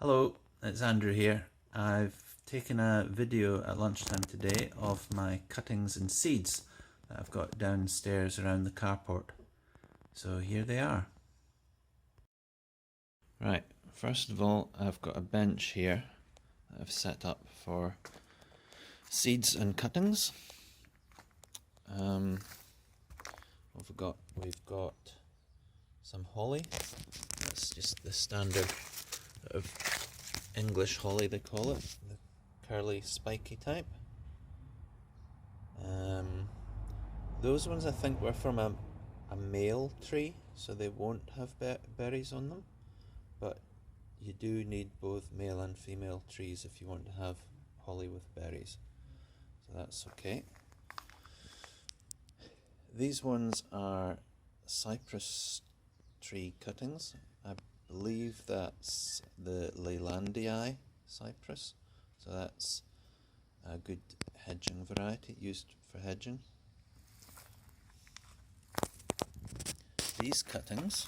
Hello, it's Andrew here. I've taken a video at lunchtime today of my cuttings and seeds that I've got downstairs around the carport. So here they are. Right, first of all I've got a bench here that I've set up for seeds and cuttings. We've got some holly. That's just the standard of English holly, they call it, the curly spiky type. Those ones I think were from a male tree, so they won't have berries on them, but you do need both male and female trees if you want to have holly with berries, so that's okay. These ones are cypress tree cuttings. I believe that's the Lavender cypress, so that's a good hedging variety used for hedging. These cuttings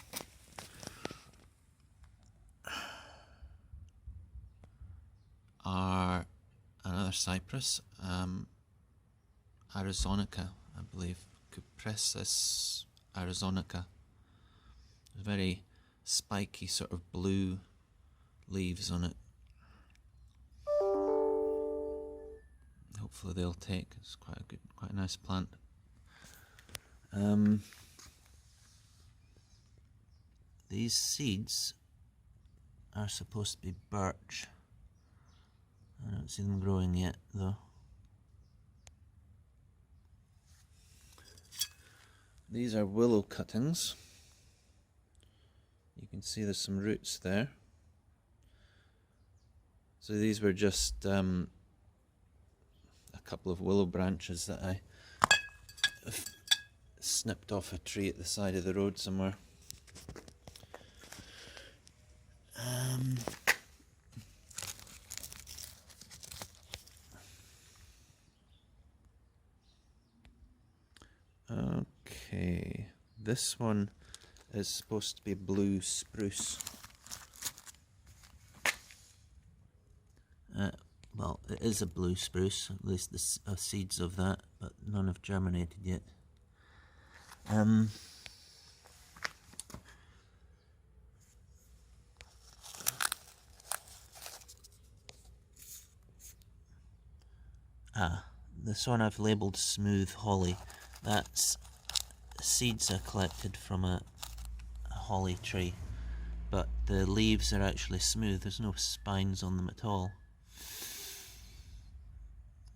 are another cypress, Arizonica, I believe, Cupressus Arizonica. Very spiky sort of blue leaves on it. Hopefully they'll take. It's quite a nice plant. These seeds are supposed to be birch. I don't see them growing yet though. These are willow cuttings. You can see there's some roots there. So these were just a couple of willow branches that I snipped off a tree at the side of the road somewhere. Okay, this one is supposed to be blue spruce. Well, it is a blue spruce, at least the seeds of that, but none have germinated yet. This one I've labelled smooth holly. That's seeds are collected from a holly tree, but the leaves are actually smooth. There's no spines on them at all.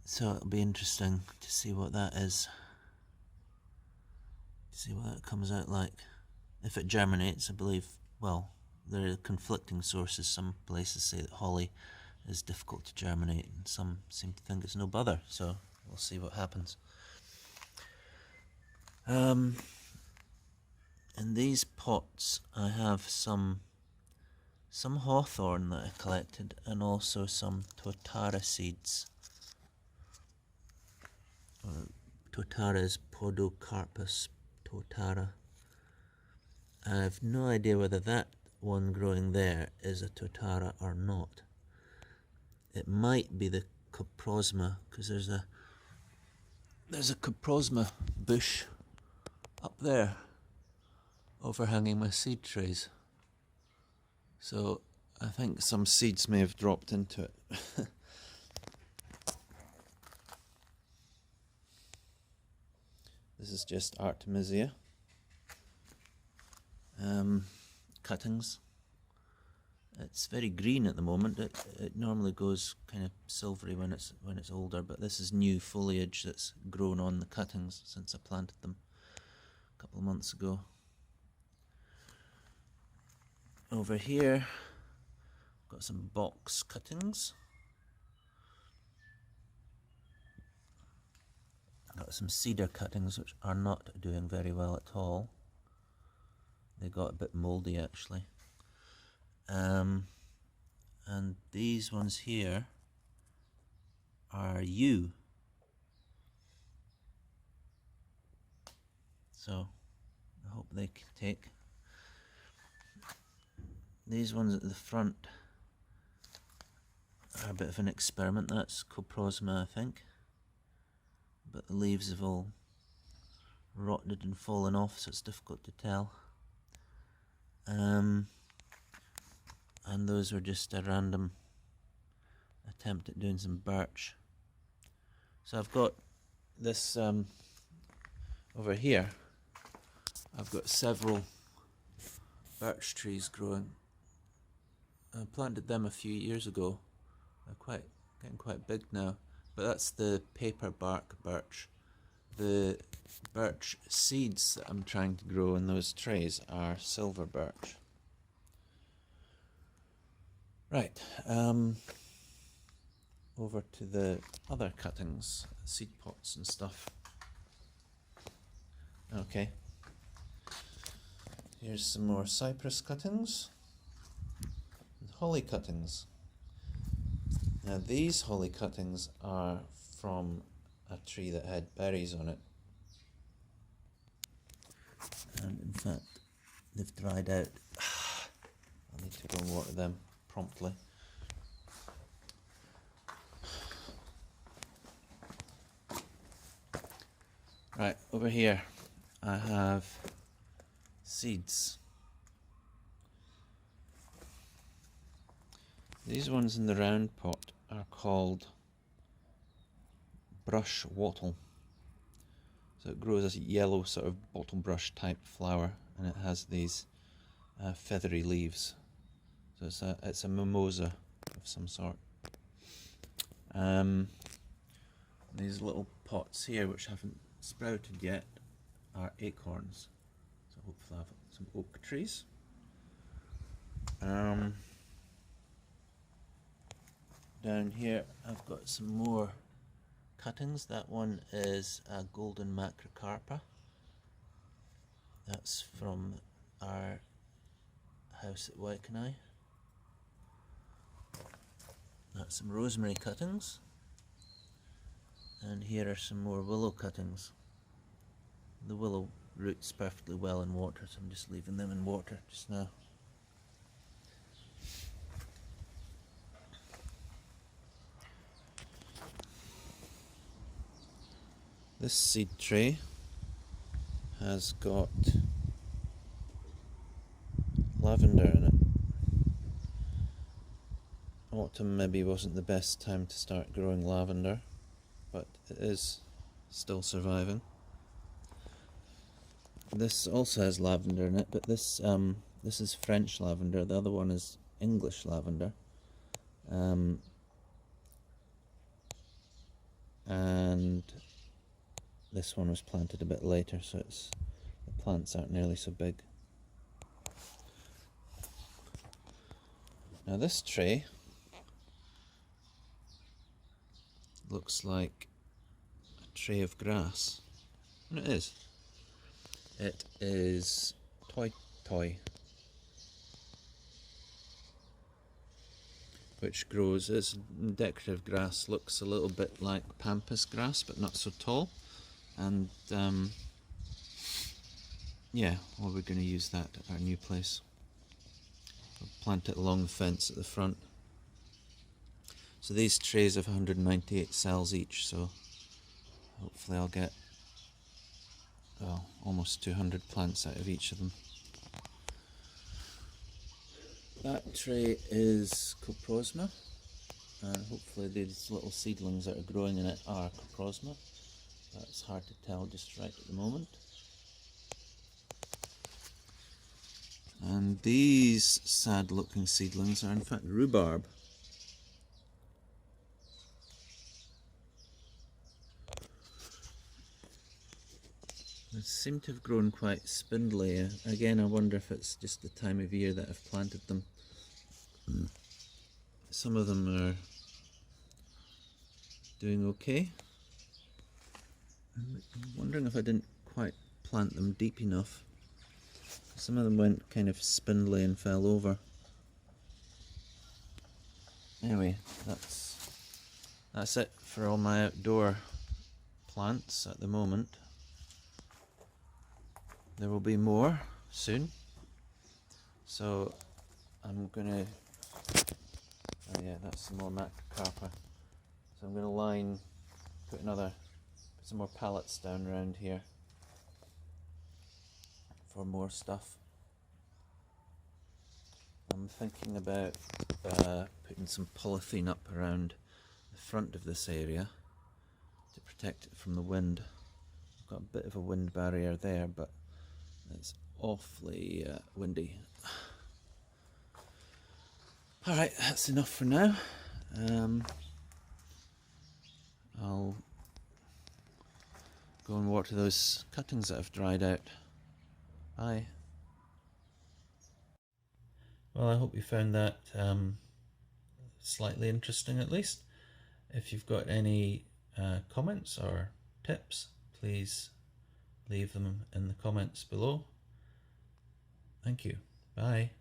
So it'll be interesting to see what that is. See what that comes out like. If it germinates, I believe, well, there are conflicting sources. Some places say that holly is difficult to germinate, and some seem to think it's no bother, so we'll see what happens. In these pots I have some hawthorn that I collected, and also some totara seeds. Totara is Podocarpus totara. I have no idea whether that one growing there is a totara or not. It might be the coprosma, because there's a coprosma bush up there overhanging my seed trays. So I think some seeds may have dropped into it. This is just Artemisia cuttings. It's very green at the moment. It normally goes kind of silvery when it's older, but this is new foliage that's grown on the cuttings since I planted them a couple of months ago. Over here, I've got some box cuttings. I've got some cedar cuttings which are not doing very well at all. They got a bit mouldy actually. And these ones here are yew. So I hope they can take. These ones at the front A bit of an experiment. That's coprosma, I think, but the leaves have all rotted and fallen off, so it's difficult to tell. And those were just a random attempt at doing some birch. So I've got this over here. I've got several birch trees growing. I planted them a few years ago. They're getting quite big now. But that's the paper bark birch. The birch seeds that I'm trying to grow in those trays are silver birch. Right, over to the other cuttings, seed pots and stuff. Okay, here's some more cypress cuttings and holly cuttings. Now these holly cuttings are from a tree that had berries on it, and in fact they've dried out. I need to go and water them promptly. Right, over here I have seeds. These ones in the round pot are called brush wattle. So it grows as a yellow sort of bottle brush type flower, and it has these feathery leaves. So it's a mimosa of some sort. These little pots here, which haven't sprouted yet, are acorns. So hopefully I'll have some oak trees. Down here I've got some more cuttings. That one is a golden macrocarpa. That's from our house at Wykenai. That's some rosemary cuttings. And here are some more willow cuttings. The willow roots perfectly well in water, so I'm just leaving them in water just now. This seed tray has got lavender in it. Autumn maybe wasn't the best time to start growing lavender, but it is still surviving. This also has lavender in it, but this is French lavender. The other one is English lavender. And this one was planted a bit later, so the plants aren't nearly so big. Now this tray looks like a tray of grass, and it is. It is toy, which grows as decorative grass. Looks a little bit like pampas grass, but not so tall. And yeah, well, we're going to use that at our new place. We'll plant it along the fence at the front. So these trays have 198 cells each, so hopefully I'll get almost 200 plants out of each of them. That tray is coprosma, and hopefully these little seedlings that are growing in it are coprosma. That's hard to tell just right at the moment. And these sad looking seedlings are in fact rhubarb. They seem to have grown quite spindly. Again, I wonder if it's just the time of year that I've planted them. Some of them are doing okay. I'm wondering if I didn't quite plant them deep enough. Some of them went kind of spindly and fell over. Anyway, that's it for all my outdoor plants at the moment. There will be more soon, so I'm gonna Yeah, that's some more macrocarpa. So I'm going to put some more pallets down around here for more stuff. I'm thinking about putting some polythene up around the front of this area to protect it from the wind. I've got a bit of a wind barrier there, but it's awfully windy. Alright, that's enough for now. I'll go and water those cuttings that have dried out. Bye. Well, I hope you found that slightly interesting at least. If you've got any comments or tips, please leave them in the comments below. Thank you. Bye.